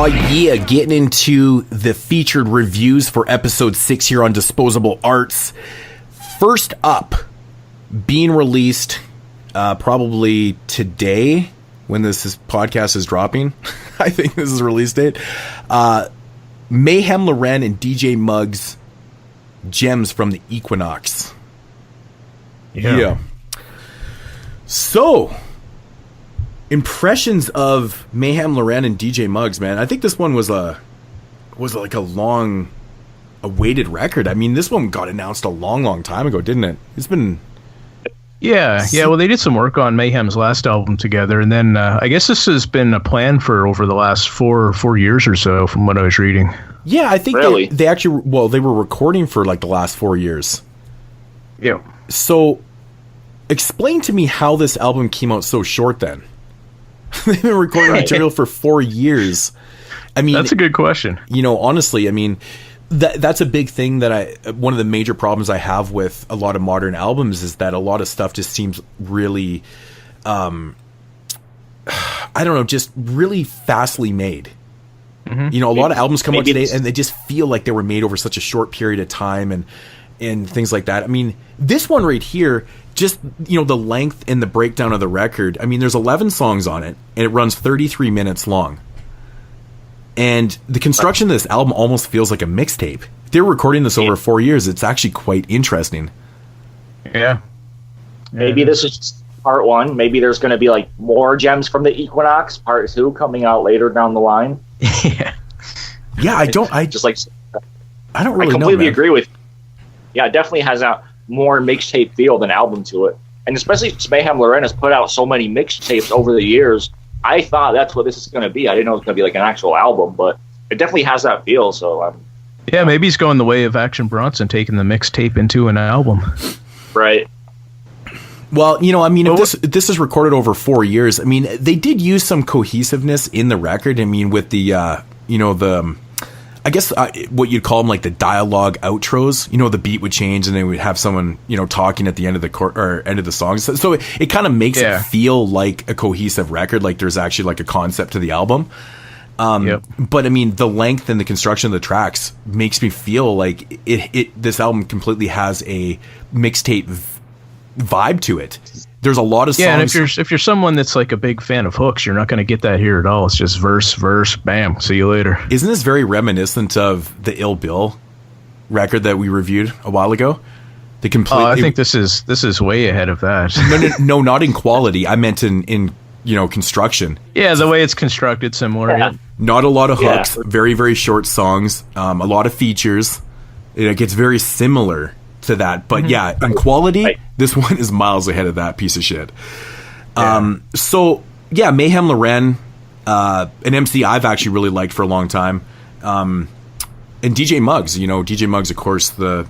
Oh yeah, getting into the featured reviews for episode 6 here on Disposable Arts. First up, being released probably today when this podcast is dropping. I think this is release date. Meyhem, Loren, and DJ MUGGS, Gems from the Equinox. Yeah. So, impressions of Meyhem, Loren, and DJ MUGGS, man. I think this one was like a long awaited record. I mean, this one got announced a long time ago, didn't it? It's been... Yeah. Well, they did some work on Mayhem's last album together, and then I guess this has been a plan for over the last four years or so, from what I was reading. Yeah, I think really? they actually... Well, they were recording for like the last 4 years. Yeah. So, explain to me how this album came out so short then. They've been recording material for 4 years. I mean, that's a good question. You know, honestly, I mean, that's a big thing that one of the major problems I have with a lot of modern albums is that a lot of stuff just seems really, I don't know, just really fastly made. Mm-hmm. You know, a lot of albums come out today and they just feel like they were made over such a short period of time and things like that. I mean, this one right here, just, you know, the length and the breakdown of the record. I mean, there's 11 songs on it, and it runs 33 minutes long. And the construction of this album almost feels like a mixtape. If they're recording this over 4 years, it's actually quite interesting. Yeah. Maybe this is just part one. Maybe there's going to be like more Gems from the Equinox, part 2, coming out later down the line. Yeah, I don't really completely agree with you. Yeah, it definitely has a more mixtape feel than album to it. And especially since Meyhem Loren has put out so many mixtapes over the years, I thought that's what this is going to be. I didn't know it was going to be like an actual album, but it definitely has that feel. So, yeah, maybe he's going the way of Action Bronson, taking the mixtape into an album. Right. Well, you know, I mean, if this is recorded over 4 years, I mean, they did use some cohesiveness in the record. I mean, with the, I guess what you'd call them, like the dialogue outros. You know, the beat would change and they would have someone, you know, talking at the end of the end of the song. So it kind of makes it feel like a cohesive record, like there's actually like a concept to the album. But I mean, the length and the construction of the tracks makes me feel like this album completely has a mixtape vibe to it. There's a lot of songs. Yeah, and if you're someone that's like a big fan of hooks, you're not going to get that here at all. It's just verse, bam, see you later. Isn't this very reminiscent of the Ill Bill record that we reviewed a while ago? I think this is way ahead of that. No, not in quality. I meant in construction. Yeah, the way it's constructed, similar. Yeah. Not a lot of hooks, very, very short songs, a lot of features. It gets very similar to that, but in quality, this one is miles ahead of that piece of shit. So Meyhem Loren, an MC I've actually really liked for a long time, and DJ MUGGS. You know, DJ MUGGS, of course, the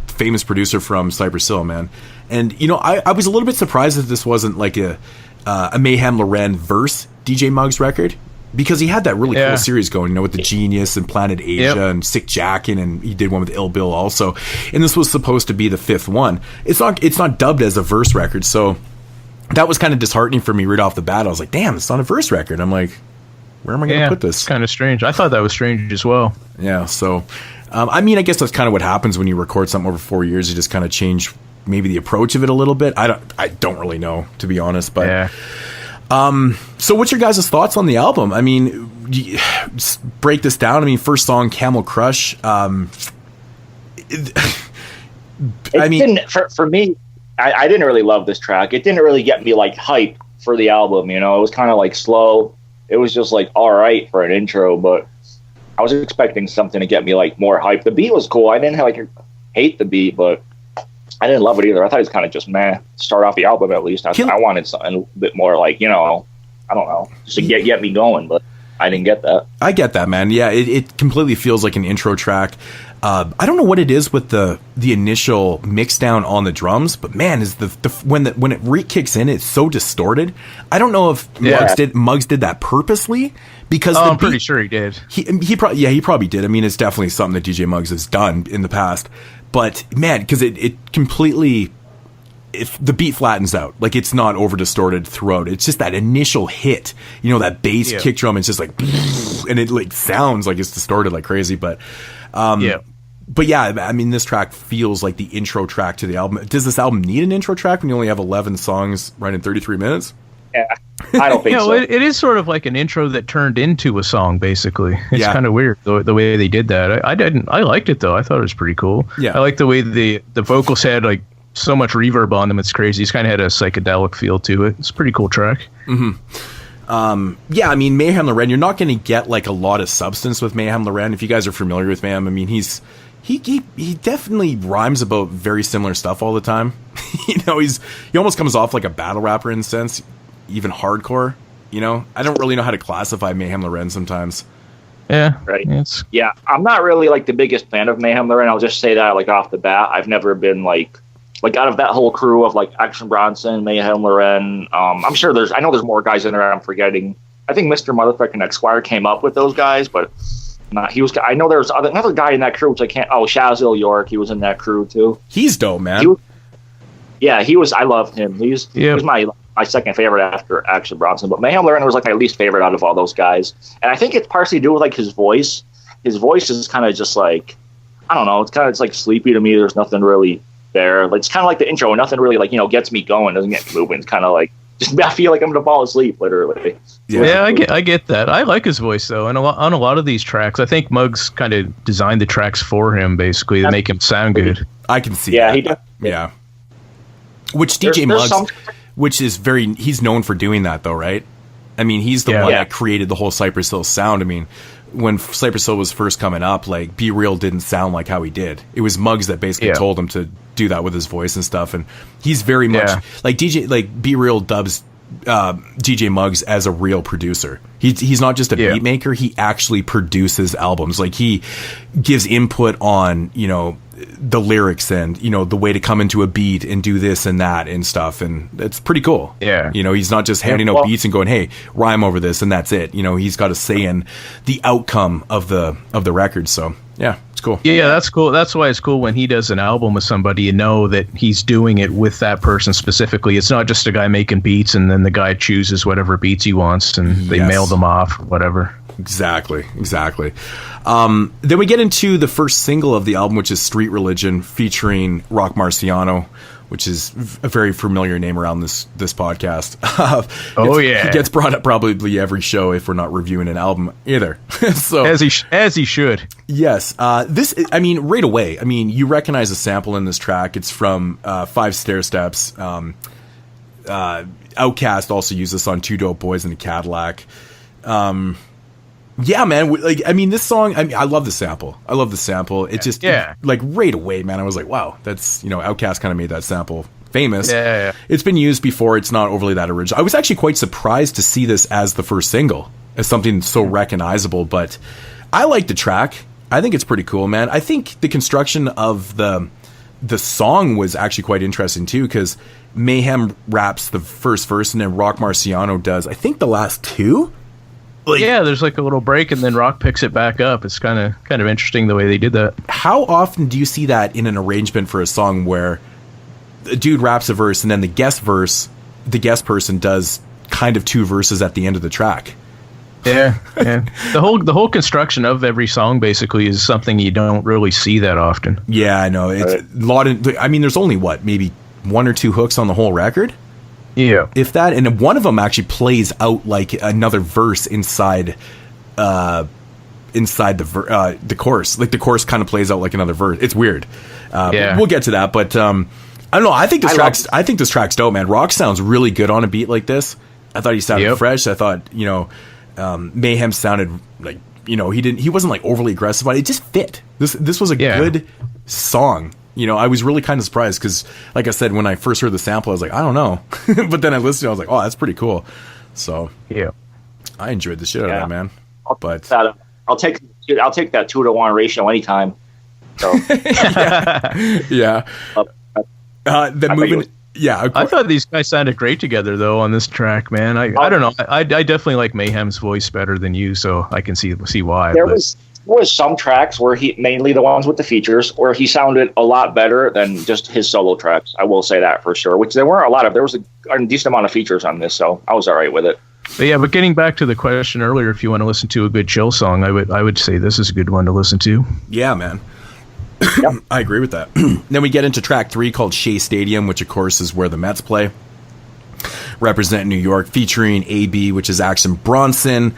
famous producer from Cypress Hill, man. And you know, I was a little bit surprised that this wasn't like a Meyhem Loren verse DJ MUGGS record. Because he had that really cool series going, you know, with the Genius and Planet Asia and Sick Jackin', and he did one with Ill Bill also. And this was supposed to be the 5th one. It's not dubbed as a verse record, so that was kind of disheartening for me right off the bat. I was like, damn, it's not a verse record. I'm like, where am I going to put this? It's kind of strange. I thought that was strange as well. Yeah, so I mean, I guess that's kind of what happens when you record something over 4 years. You just kind of change maybe the approach of it a little bit. I don't really know, to be honest, but so what's your guys' thoughts on the album? I mean, just break this down. I mean, first song, Camel Crush. For me, I didn't really love this track. It didn't really get me like hype for the album. You know, it was kind of like slow. It was just like all right for an intro, but I was expecting something to get me like more hype. The beat was cool. I didn't hate the beat, but I didn't love it either. I thought it was kind of just meh. Start off the album at least. I wanted something a bit more like, you know, I don't know, just to get me going, but I didn't get that. I get that, man. Yeah, it completely feels like an intro track. I don't know what it is with the initial mix down on the drums, but man, is when it kicks in, it's so distorted. I don't know if MUGGS did that purposely, because I'm pretty sure he did. He probably did. I mean, it's definitely something that DJ MUGGS has done in the past. But man, because it completely if the beat flattens out, like it's not over distorted throughout. It's just that initial hit, you know, that bass kick drum. It's just like, and it like sounds like it's distorted like crazy. But but yeah, I mean, this track feels like the intro track to the album. Does this album need an intro track when you only have 11 songs right in 33 minutes? Yeah, I don't think so. It is sort of like an intro that turned into a song, basically. It's kind of weird the way they did that. I liked it though. I thought it was pretty cool. Yeah, I like the way the vocals had like so much reverb on them. It's crazy. It's kind of had a psychedelic feel to it. It's a pretty cool track. Yeah, I mean, Meyhem Loren, you're not going to get like a lot of substance with Meyhem Loren. If you guys are familiar with Meyhem, I mean, he definitely rhymes about very similar stuff all the time. You know, he almost comes off like a battle rapper in a sense, even hardcore. You know, I don't really know how to classify Meyhem Loren sometimes. Yeah, right. Yeah, I'm not really like the biggest fan of Meyhem Loren. I'll just say that like off the bat, I've never been like out of that whole crew of like Action Bronson, Meyhem Loren. I'm sure I know there's more guys in there I'm forgetting. I think Mr. Motherfucking Esquire came up with those guys, but I know there's another guy in that crew which I can't. Oh, Shazil York, he was in that crew too. He's dope, man. He was. I loved him. He was my second favorite after Action Bronson, but Meyhem Loren was like my least favorite out of all those guys. And I think it's partially to do with like his voice. His voice is kind of just like, I don't know. It's like sleepy to me. There's nothing really there. Like, it's kind of like the intro. Nothing really like, you know, gets me going. Doesn't get me moving. It's kind of like just I feel like I'm gonna fall asleep literally. Yeah, I get that. I like his voice though, and on a lot of these tracks, I think Muggs kind of designed the tracks for him basically to make him sound good. I can see. Yeah, that. Yeah. Which DJ Muggs, which is he's known for doing that though, right? I mean, he's the one that created the whole Cypress Hill sound. I mean, when Cypress Hill was first coming up, like Be Real didn't sound like how he did. It was Muggs that basically told him to do that with his voice and stuff. And he's very much like Be Real dubs DJ Muggs as a real producer. He's not just a beat maker. He actually produces albums. Like he gives input on, you know, the lyrics and, you know, the way to come into a beat and do this and that and stuff. And it's pretty cool. Yeah. You know, he's not just handing out beats and going, hey, rhyme over this and that's it. You know, he's got a say in the outcome of the record. So yeah, it's cool. Yeah, that's cool. That's why it's cool when he does an album with somebody, you know that he's doing it with that person specifically. It's not just a guy making beats and then the guy chooses whatever beats he wants and they mail them off or whatever. Exactly. Then we get into the first single of the album, which is Street Religion, featuring Rock Marciano, which is a very familiar name around this podcast. It gets brought up probably every show if we're not reviewing an album either. So as he should. Yes. This, I mean, right away. I mean, you recognize a sample in this track. It's from 5 Stair Steps. Outkast also used this on Two Dope Boys in a Cadillac. Yeah, man. Like, I mean, this song, I love the sample. It just, like, right away, man, I was like, wow, that's, you know, Outkast kind of made that sample famous. Yeah. It's been used before. It's not overly that original. I was actually quite surprised to see this as the first single, as something so recognizable, but I like the track. I think it's pretty cool, man. I think the construction of the song was actually quite interesting, too, because Meyhem raps the first verse and then Rock Marciano does, I think, the last two. Like, yeah, there's like a little break and then Rock picks it back up. It's kind of interesting the way they did that. How often do you see that in an arrangement for a song where a dude raps a verse and then the guest person does kind of 2 verses at the end of the track? Yeah. The whole construction of every song basically is something you don't really see that often. Yeah, I know. It's a lot I mean, there's only maybe 1 or 2 hooks on the whole record. Yeah, if that, and one of them actually plays out like another verse inside the chorus. Like the chorus kind of plays out like another verse. It's weird. We'll get to that, but I don't know. I think this track's dope, man. Rock sounds really good on a beat like this. I thought he sounded fresh. I thought, you know, Meyhem sounded like, you know, he wasn't like overly aggressive, but it just fit. This was a good song. You know, I was really kind of surprised because, like I said, when I first heard the sample, I was like, I don't know. But then I listened, I was like, oh, that's pretty cool. So, yeah, I enjoyed the shit out of that, man. I'll take that 2-to-1 ratio anytime. So. Yeah. I thought these guys sounded great together, though, on this track, man. I don't know. I definitely like Mayhem's voice better than you, so I can see why. was some tracks where he, mainly the ones with the features, where he sounded a lot better than just his solo tracks. I will say that for sure, which there weren't a lot of. There was a decent amount of features on this, so I was all right with it. But getting back to the question earlier, if you want to listen to a good chill song, I would say this is a good one to listen to. Yeah, man. Yep. I agree with that. Then we get into track 3 called Shea Stadium, which of course is where the Mets play. Represent New York, featuring AB, which is Action Bronson.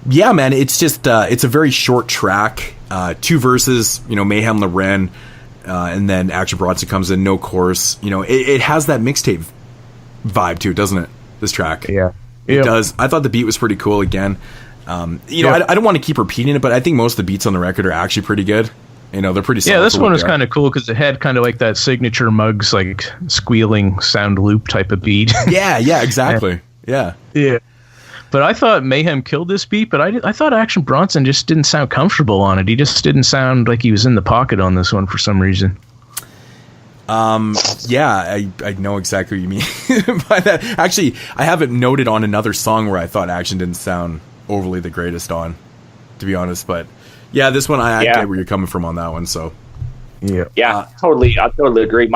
Yeah, man, it's just it's a very short track. 2 verses, Mayhem, Loren, and then Action Bronson comes in, no chorus. It has that mixtape vibe too, doesn't it? This track, yeah, it does. I thought the beat was pretty cool. Again, I don't want to keep repeating it, but I think most of the beats on the record are actually pretty good. They're pretty solid. Yeah, this one was kind of cool because it had kind of like that signature MUGGS like squealing sound loop type of beat. Yeah, exactly. Yeah. But I thought Mayhem killed this beat, but I thought Action Bronson just didn't sound comfortable on it. He just didn't sound like he was in the pocket on this one for some reason. Yeah, I know exactly what you mean by that. Actually, I have it noted on another song where I thought Action didn't sound overly the greatest on, to be honest. But yeah, this one I get where you're coming from on that one. So I totally agree.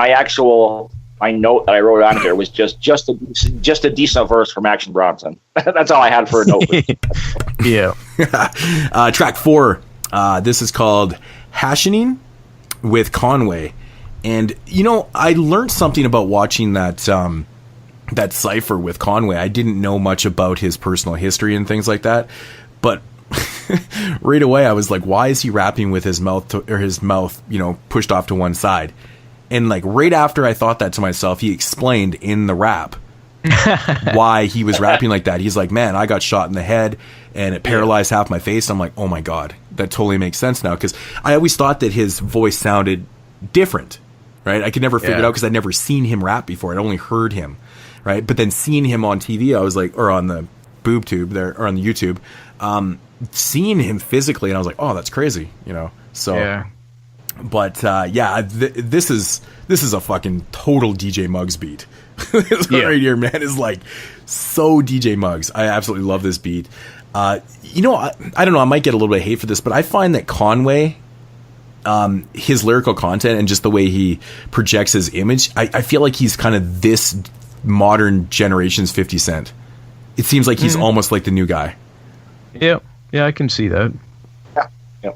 My note that I wrote on here was just a decent verse from Action Bronson. That's all I had for a note. Yeah. Track 4. This is called Hashioning with Conway. And, I learned something about watching that cypher with Conway. I didn't know much about his personal history and things like that. But right away I was like, why is he rapping with his mouth pushed off to one side? And like right after I thought that to myself, he explained in the rap why he was rapping like that. He's like, man, I got shot in the head and it paralyzed half my face. I'm like, oh my God, that totally makes sense now. Because I always thought that his voice sounded different, right? I could never figure it out because I'd never seen him rap before. I'd only heard him, right? But then seeing him on TV, I was like, or on the boob tube there, or on the YouTube, seeing him physically, and I was like, oh, that's crazy, So. Yeah. But this is a fucking total DJ MUGGS beat. This one right here, man, is like so DJ MUGGS. I absolutely love this beat. I don't know. I might get a little bit of hate for this, but I find that Conway, his lyrical content and just the way he projects his image, I feel like he's kind of this modern generation's 50 Cent. It seems like he's almost like the new guy. Yeah, I can see that. Yeah.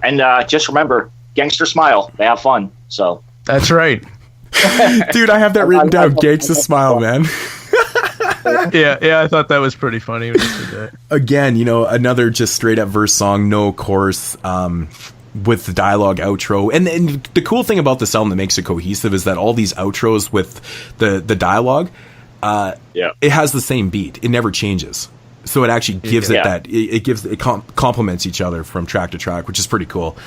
And just remember, Gangster Smile. They have fun. So that's right. Dude, I have that written down. Gangster Smile, man. Yeah, I thought that was pretty funny when you did that. Again, another just straight up verse song, no chorus, with the dialogue outro. And the cool thing about this album that makes it cohesive is that all these outros with the dialogue, it has the same beat. It never changes. So it actually gives it complements each other from track to track, which is pretty cool.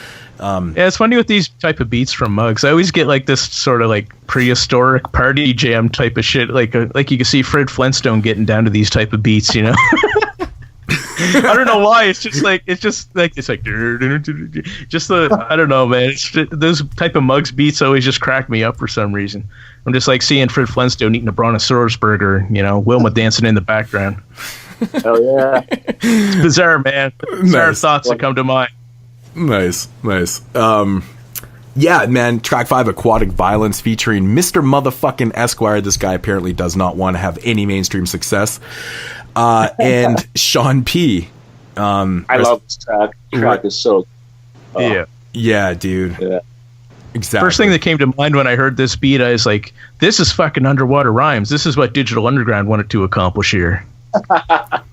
It's funny with these type of beats from MUGGS. I always get like this sort of like prehistoric party jam type of shit, like you can see Fred Flintstone getting down to these type of beats, I don't know why. It's like just the I don't know, man. Those type of MUGGS beats always just crack me up for some reason. I'm just like seeing Fred Flintstone eating a Brontosaurus burger, Wilma dancing in the background. Oh yeah, it's bizarre, man. Bizarre thoughts that come to mind. Nice. Yeah, man. Track 5, Aquatic Violence, featuring Mr. Motherfucking Esquire. This guy apparently does not want to have any mainstream success. And Sean P. I love this track. The track is so. Yeah, dude. Yeah. Exactly. First thing that came to mind when I heard this beat, I was like, "This is fucking underwater rhymes. This is what Digital Underground wanted to accomplish here."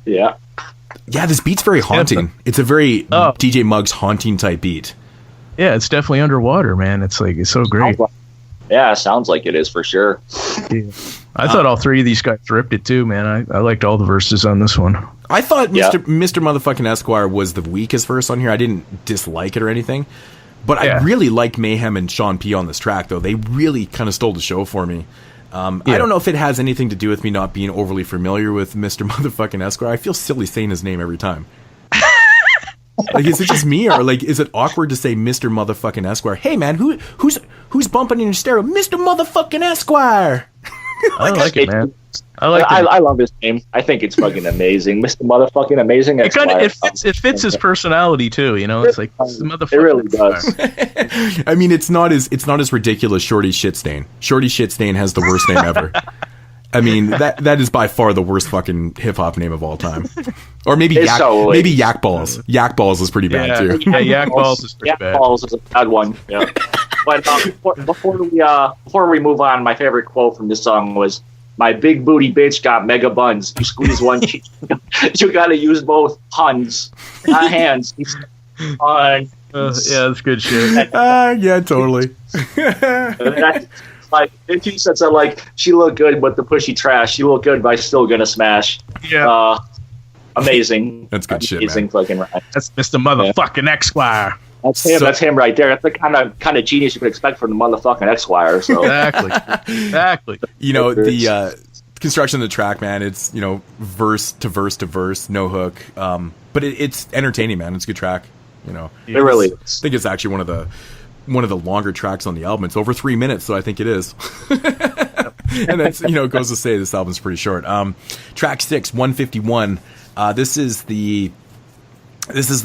Yeah, this beat's very haunting. It's a very DJ MUGGS haunting type beat. Yeah, it's definitely underwater, man. It's so great. Sounds like it is for sure. Yeah. I thought all three of these guys ripped it too, man. I liked all the verses on this one. I thought Mr. Motherfucking Esquire was the weakest verse on here. I didn't dislike it or anything, but I really liked Mayhem and Sean P on this track, though. They really kind of stole the show for me. I don't know if it has anything to do with me not being overly familiar with Mr. Motherfucking Esquire. I feel silly saying his name every time. Like, is it just me, or like, is it awkward to say Mr. Motherfucking Esquire? Hey, man, who's bumping in your stereo? Mr. Motherfucking Esquire. I like it, man. I love this name. I think it's fucking amazing, Mr. Motherfucking Amazing. It fits his personality too. You know, it's like motherfucker. It really does. I mean, it's not as ridiculous. Shorty Shitstain. Shorty Shitstain has the worst name ever. I mean, that is by far the worst fucking hip hop name of all time. Or maybe Yak Balls. Yak Balls is pretty bad too. Yeah, Yak Balls is pretty bad. Yak Balls is a bad one. Yeah. But before we move on, my favorite quote from this song was, "My big booty bitch got mega buns. You squeeze one cheek. You gotta use both puns, not hands." Yeah, that's good shit. Yeah, totally. Like, and she said something like, "She looked good, but the pushy trash. She looked good, but I'm still gonna smash." Yeah. Amazing. That's good shit, amazing, man. Fucking right. That's Mr. Motherfucking Esquire. That's him. That's him right there. That's the kind of genius you could expect from the motherfucking Esquire. So exactly. You know, the construction of the track, man. It's, you know, verse to verse to verse, no hook. But it's entertaining, man. It's a good track. You know, it really is. I think it's actually one of the longer tracks on the album. It's over 3 minutes, so I think it is. And that's, you know, it goes to say this album's pretty short. Track 6, 151. This is the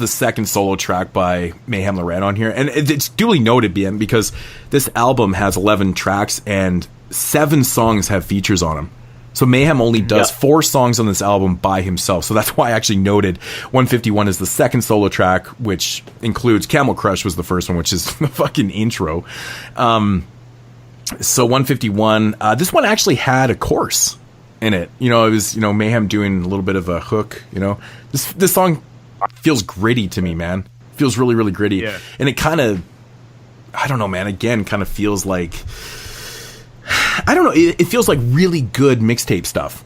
second solo track by Meyhem Loren on here, and it's duly noted, BM, because this album has 11 tracks and 7 songs have features on them. So Meyhem only does 4 songs on this album by himself. So that's why I actually noted 151 is the second solo track, which includes Camel Crush was the first one, which is the fucking intro. So 151, this one actually had a chorus in it. You know, it was, you know, Meyhem doing a little bit of a hook, you know. This song feels gritty to me, man. Feels really, really gritty. Yeah. And it kind of, I don't know, man, again, kind of feels like, I don't know, it feels like really good mixtape stuff.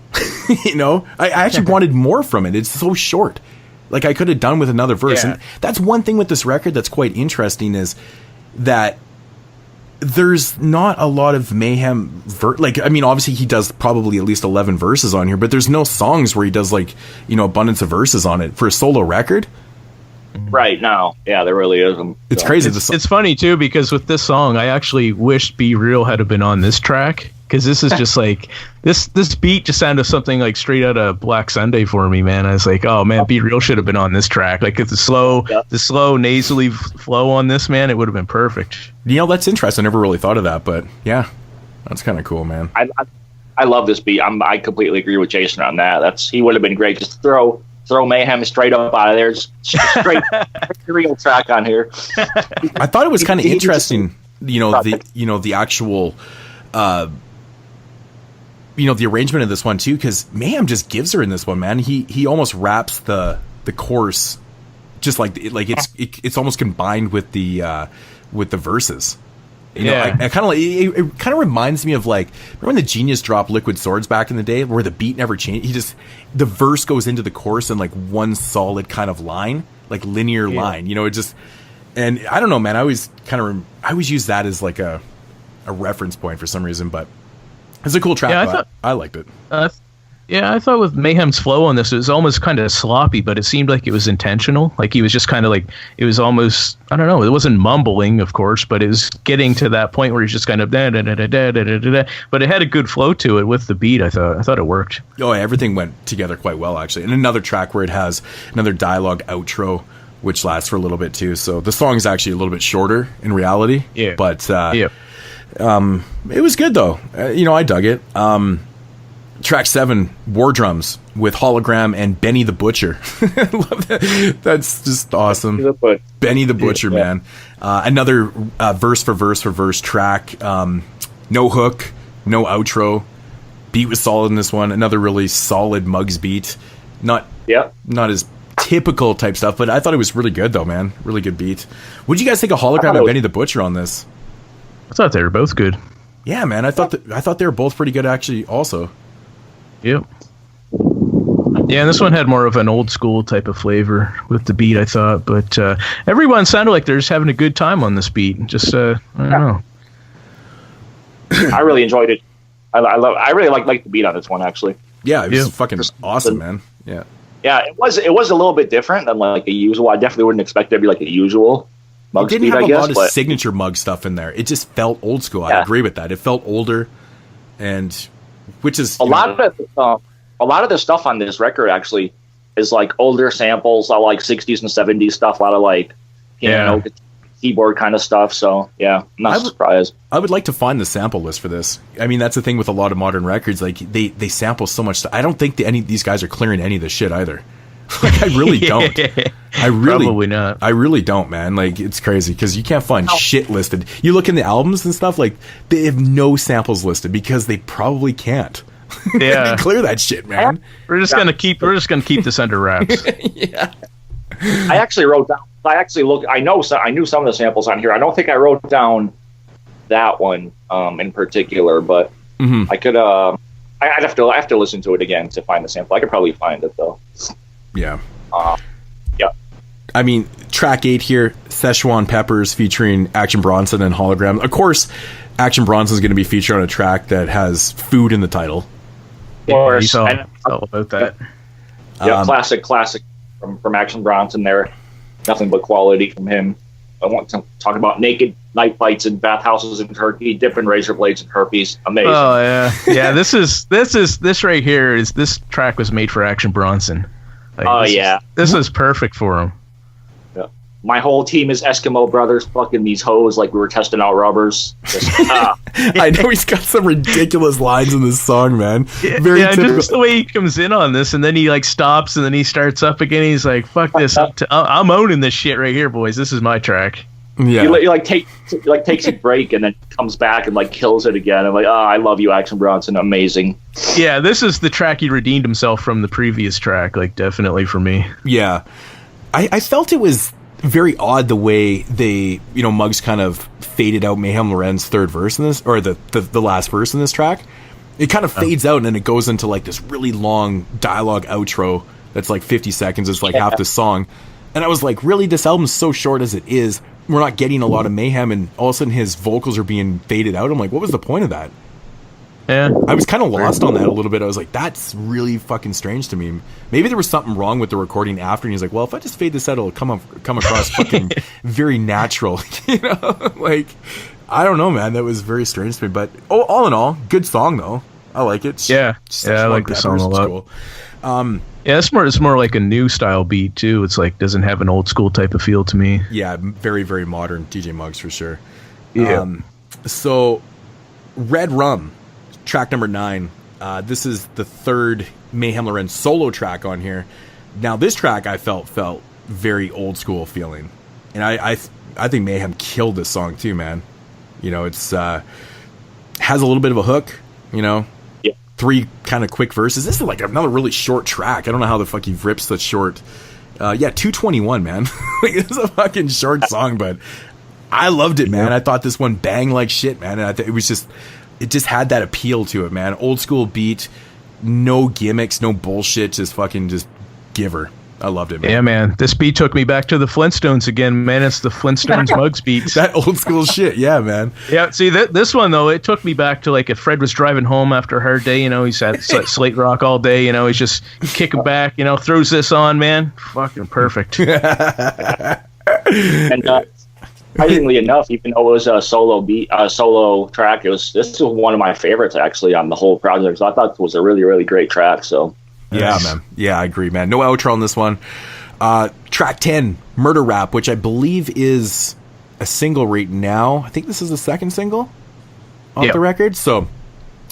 You know, I actually wanted more from it. It's so short. Like, I could have done with another verse. Yeah. And that's one thing with this record that's quite interesting, is that there's not a lot of Meyhem like, I mean, obviously he does probably at least 11 verses on here, but there's no songs where he does, like, you know, abundance of verses on it for a solo record. Right now, yeah, there really isn't. It's crazy. It's funny too, because with this song, I actually wish Be Real had been on this track, because this is just like this beat just sounded something like straight out of Black Sunday for me, man. I was like, oh man, Be Real should have been on this track. Like, the slow nasally flow on this, man, it would have been perfect. You know, that's interesting. I never really thought of that, but yeah, that's kind of cool, man. I love this beat. I completely agree with Jason on that. He would have been great. Just throw Meyhem straight up out of there. Just straight real track on here. I thought it was kind of interesting, the actual, the arrangement of this one too, because Meyhem just gives her in this one, man. He almost raps the chorus, just like it's almost combined with the verses. You know, I kind of it kind of reminds me of, like, remember when the Genius dropped Liquid Swords back in the day, where the beat never changed? The verse goes into the chorus in like one solid kind of line, like linear line. You know, it just, and I don't know, man. I always use that as like a reference point for some reason, but it's a cool track. Yeah, I liked it. I thought with Meyhem's flow on this, it was almost kind of sloppy, but it seemed like it was intentional. Like, he was just kind of like, it was almost, I don't know, it wasn't mumbling, of course, but it was getting to that point where he's just kind of da da da da da da da da. But it had a good flow to it with the beat. I thought it worked. Oh, everything went together quite well, actually. And another track where it has another dialogue outro, which lasts for a little bit too. So the song is actually a little bit shorter in reality. Yeah. But it was good though. I dug it. Track 7, War Drums, with Hologram and Benny the Butcher. I love that. That's just awesome. Benny the Butcher, man. Another verse for verse track. No hook, no outro. Beat was solid in this one. Another really solid MUGGS beat. Not as typical type stuff, but I thought it was really good though, man. Really good beat. What did you guys think of Hologram and Benny the Butcher on this? I thought they were both good. Yeah, man. I thought they were both pretty good actually also. Yep. Yeah, and this one had more of an old school type of flavor with the beat, I thought. But everyone sounded like they're just having a good time on this beat. Just, I don't know. I really enjoyed it. I really like the beat on this one, actually. Yeah, it was fucking awesome, man. Yeah. Yeah, it was a little bit different than like the usual. I definitely wouldn't expect it to be like the usual MUGGS beat, I guess. It didn't have a lot of signature MUGGS stuff in there. It just felt old school. I agree with that. It felt older, and which is a lot of the stuff on this record actually is like older samples, a lot of like 60s and 70s stuff, a lot of like piano, keyboard kind of stuff. So yeah, I'm not surprised. I would like to find the sample list for this. I mean, that's the thing with a lot of modern records. Like they sample so much stuff. I don't think any of these guys are clearing any of this shit either. Like I really don't. Probably not. I really don't, man. Like it's crazy because you can't find shit listed. You look in the albums and stuff, like they have no samples listed because they probably can't. Yeah, clear that shit, man. We're just gonna keep this under wraps. Yeah. I actually wrote down. I knew some of the samples on here. I don't think I wrote down that one in particular, but I could. I'd have to listen to it again to find the sample. I could probably find it though. Yeah. Yeah. I mean, track 8 here, Szechuan Peppers featuring Action Bronson and Hologram. Of course, Action Bronson is going to be featured on a track that has food in the title. Of course. It's all about that. Yeah, classic from Action Bronson there. Nothing but quality from him. I want to talk about naked night fights in bathhouses in Turkey, dipping razor blades in herpes. Amazing. Oh yeah, yeah. This right here is this track was made for Action Bronson. Like, this is perfect for him. Yeah. My whole team is Eskimo brothers, fucking these hoes like we were testing out rubbers. I know he's got some ridiculous lines in this song, man. Very typical. Just the way he comes in on this, and then he like stops, and then he starts up again. He's like, "Fuck this! I'm owning this shit right here, boys. This is my track." Yeah, he takes a break and then comes back and like kills it again. I'm like, I love you, Action Bronson, amazing. Yeah, this is the track he redeemed himself from the previous track, like definitely for me. Yeah, I felt it was very odd the way they, MUGGS kind of faded out Meyhem Loren's third verse in this, or the last verse in this track. It kind of fades out and then it goes into like this really long dialogue outro that's like 50 seconds. It's like half the song. And I was like, really, this album's so short as it is. We're not getting a lot of Meyhem, and all of a sudden his vocals are being faded out. I'm like, what was the point of that? Yeah. I was kind of lost on that a little bit. I was like, that's really fucking strange to me. Maybe there was something wrong with the recording after, and he's like, well, if I just fade this out, it'll come across fucking very natural. Like, I don't know, man. That was very strange to me. But all in all, good song, though. I like it. Yeah, I like the song a lot. Cool. Yeah, it's more like a new style beat too. It's like doesn't have an old school type of feel to me. Yeah, very very modern DJ MUGGS for sure. Yeah. So, Red Rum, track number 9. This is the third Meyhem Loren solo track on here. Now this track I felt very old school feeling, and I think Meyhem killed this song too, man. It's has a little bit of a hook. 3 kind of quick verses. This is like another really short track. I don't know how the fuck you've ripped such short. 2:21, man. It's a fucking short song, but I loved it, man. I thought this one banged like shit, man. And it just had that appeal to it, man. Old school beat, no gimmicks, no bullshit, just giver. I loved it, man. Yeah, man. This beat took me back to the Flintstones again, man. It's the Flintstones MUGGS beats. That old school shit, yeah, man. Yeah, see, this one, though, it took me back to, like, if Fred was driving home after a hard day, he's at Slate Rock all day, he's just kicking back, throws this on, man. Fucking perfect. And surprisingly enough, even though it was a solo track, this was one of my favorites, actually, on the whole project. So I thought it was a really, really great track, so... Yeah, man. Yeah, I agree, man. No outro on this one. Track 10, Murder Rap, which I believe is a single right now. I think this is the second single off the record. So,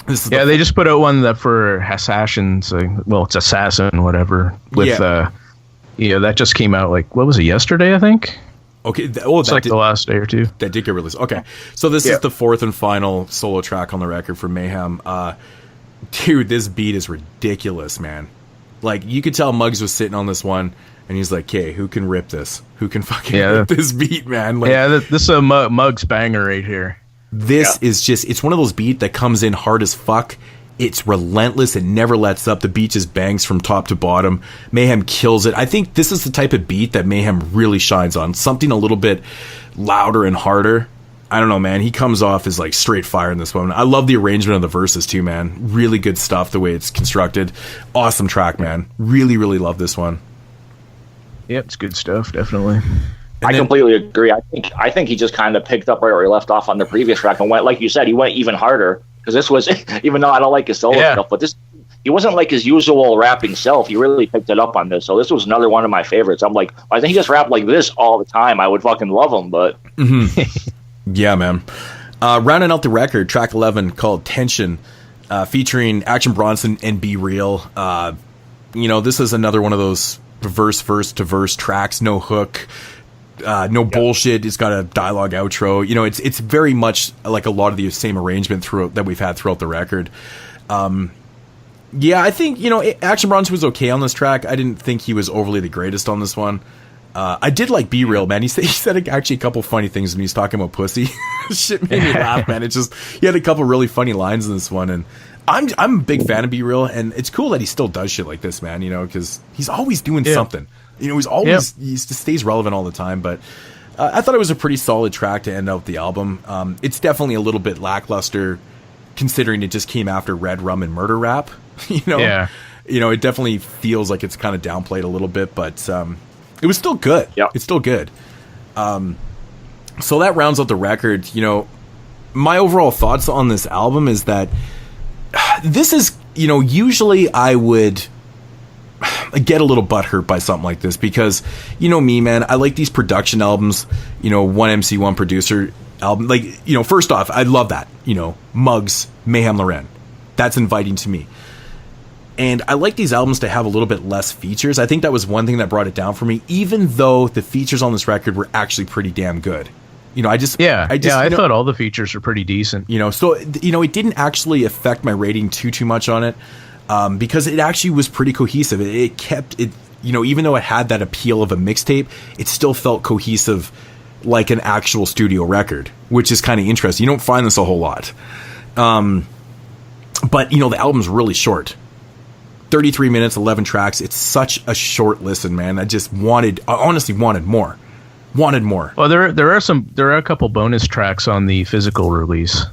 this is they just put out one that for Assassins. Well, it's Assassin, whatever. With that just came out like what was it yesterday? I think. Okay, it's like the last day or two. That did get released. Okay, so this is the fourth and final solo track on the record for Meyhem. Dude, this beat is ridiculous, man. Like, you could tell MUGGS was sitting on this one, and he's like, okay, who can rip this? Who can fucking rip this beat, man? Like, this is a MUGGS banger right here. This is just, it's one of those beats that comes in hard as fuck. It's relentless. It never lets up. The beat just bangs from top to bottom. Meyhem kills it. I think this is the type of beat that Meyhem really shines on. Something a little bit louder and harder. I don't know, man. He comes off as like straight fire in this one. I love the arrangement of the verses too, man. Really good stuff, the way it's constructed. Awesome track, man. Really, really love this one. Yep, it's good stuff, definitely. I completely agree. I think he just kind of picked up right where he left off on the previous track and went, like you said, he went even harder. because this was, even though I don't like his solo stuff, but this, he wasn't like his usual rapping self. He really picked it up on this. So this was another one of my favorites. I'm like, I think he just rapped like this all the time. I would fucking love him, but. Yeah, man. Rounding out the record, track 11 called Tension, featuring Action Bronson and Be Real. This is another one of those verse to verse tracks, no hook, no bullshit. It's got a dialogue outro. It's very much like a lot of the same arrangement that we've had throughout the record. I think, Action Bronson was okay on this track. I didn't think he was overly the greatest on this one. I did like Be Real, man. He said actually a couple funny things when he was talking about pussy. Shit made me laugh, man. He had a couple really funny lines in this one, and I'm a big fan of Be Real, and it's cool that he still does shit like this, man, because he's always doing something. He's always, he just stays relevant all the time, but I thought it was a pretty solid track to end out the album. It's definitely a little bit lackluster, considering it just came after Red Rum and Murder Rap. It definitely feels like it's kind of downplayed a little bit, but it was still good. It's still good. So that rounds out the record. My overall thoughts on this album is that this is, usually I would get a little butthurt by something like this because, me, man, I like these production albums, one MC, one producer album. Like, first off, I love that, MUGGS, Meyhem, Loren. That's inviting to me. And I like these albums to have a little bit less features. I think that was one thing that brought it down for me, even though the features on this record were actually pretty damn good. I thought all the features were pretty decent. So it didn't actually affect my rating too much on it, because it actually was pretty cohesive. It kept it, even though it had that appeal of a mixtape, it still felt cohesive like an actual studio record, which is kind of interesting. You don't find this a whole lot. But the album's really short. 33 minutes, 11 tracks. It's such a short listen, man. I honestly wanted more. Well, there are a couple bonus tracks on the physical release.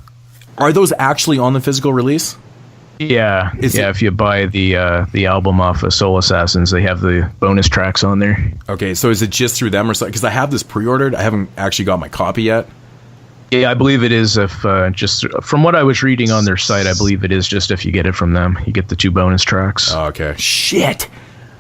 Are those actually on the physical release? Yeah. If you buy the album off of Soul Assassins, they have the bonus tracks on there. Okay, so is it just through them or something? Because I have this pre-ordered. I haven't actually got my copy yet. Yeah, I believe it is. If just from what I was reading on their site, I believe it is just if you get it from them. You get the 2 bonus tracks. Oh, okay. Shit.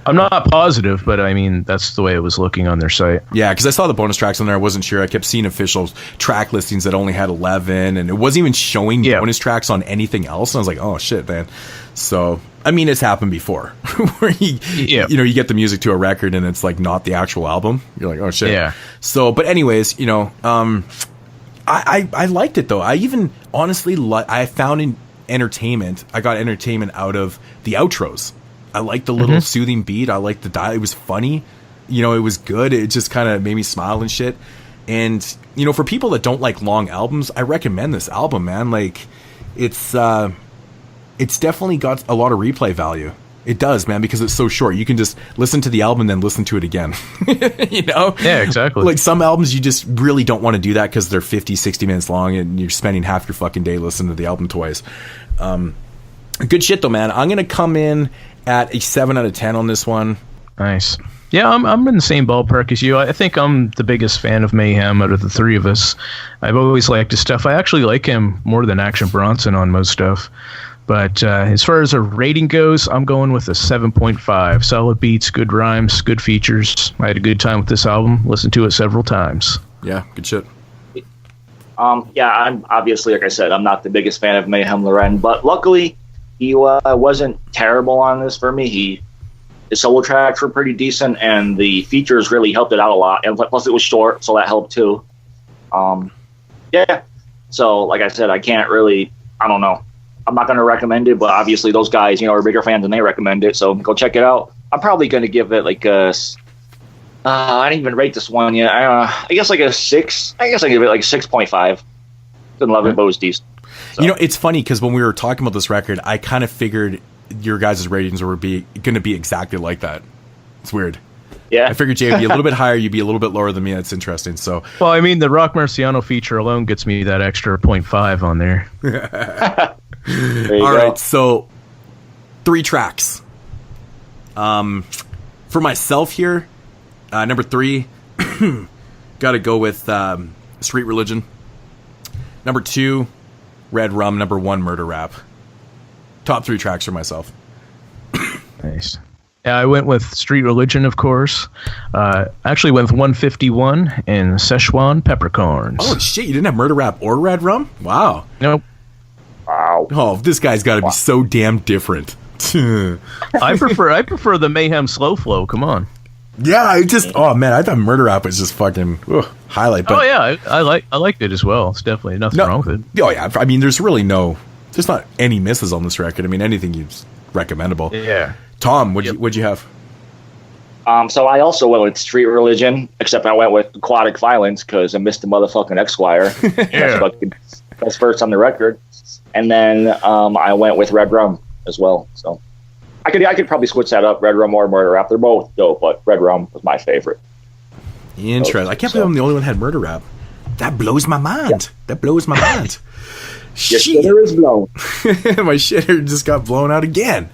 I'm not positive, but I mean, that's the way it was looking on their site. Yeah, because I saw the bonus tracks on there. I wasn't sure. I kept seeing official track listings that only had 11, and it wasn't even showing bonus tracks on anything else. And I was like, oh, shit, man. So, I mean, it's happened before where you get the music to a record and it's like not the actual album. You're like, oh, shit. Yeah. So, but anyways, I liked it, though. I even, honestly, I found entertainment. I got entertainment out of the outros. I liked the little soothing beat. I liked the dialogue. It was funny. It was good. It just kind of made me smile and shit. And, for people that don't like long albums, I recommend this album, man. Like, it's definitely got a lot of replay value. It does, man, because it's so short. You can just listen to the album and then listen to it again. Yeah, exactly. Like some albums, you just really don't want to do that because they're 50, 60 minutes long and you're spending half your fucking day listening to the album twice. Good shit, though, man. I'm going to come in at a 7 out of 10 on this one. Nice. Yeah, I'm in the same ballpark as you. I think I'm the biggest fan of Meyhem out of the three of us. I've always liked his stuff. I actually like him more than Action Bronson on most stuff. But as far as a rating goes, I'm going with a 7.5. Solid beats, good rhymes, good features. I had a good time with this album. Listened to it several times. Yeah, good shit. I'm obviously, like I said, I'm not the biggest fan of Meyhem Loren, but luckily he wasn't terrible on this for me. His solo tracks were pretty decent, and the features really helped it out a lot. And plus, it was short, so that helped too. So, like I said, I can't really. I don't know. I'm not going to recommend it, but obviously those guys, are bigger fans and they recommend it. So go check it out. I'm probably going to give it like a. I didn't even rate this one yet. I guess like a 6. I guess I give it like 6.5. Didn't love it, but it was decent. So. It's funny because when we were talking about this record, I kind of figured your guys' ratings were going to be exactly like that. It's weird. Yeah. I figured Jay would be a little bit higher, you'd be a little bit lower than me. That's interesting. So, well, I mean, the Rock Marciano feature alone gets me that extra 0.5 on there. All right, so 3 tracks. For myself here, number 3, got to go with Street Religion. Number 2, Red Rum, number 1 murder rap. Top 3 tracks for myself. Nice. Yeah, I went with Street Religion, of course. Actually went with 151 and Szechuan Peppercorns. Oh shit! You didn't have murder rap or Red Rum? Wow. Nope. Wow. Oh, this guy's got to be so damn different. I prefer the Meyhem slow flow. Come on. Yeah, I thought murder rap was just fucking highlight. But, I liked it as well. It's definitely nothing wrong with it. Oh yeah, I mean, there's not any misses on this record. I mean, anything you's recommendable. Yeah. Tom, what'd you have? So I also went with Street Religion, except I went with Aquatic Violence because I missed the motherfucking Esquire. Yeah. That's first on the record. And then I went with Red Rum as well. So I could probably switch that up, Red Rum or Murder Rap. They're both dope, but Red Rum was my favorite. Interesting. I can't believe I'm the only one that had Murder Rap. That blows my mind. Yeah. That blows my mind. Your shitter is blown. My shitter just got blown out again.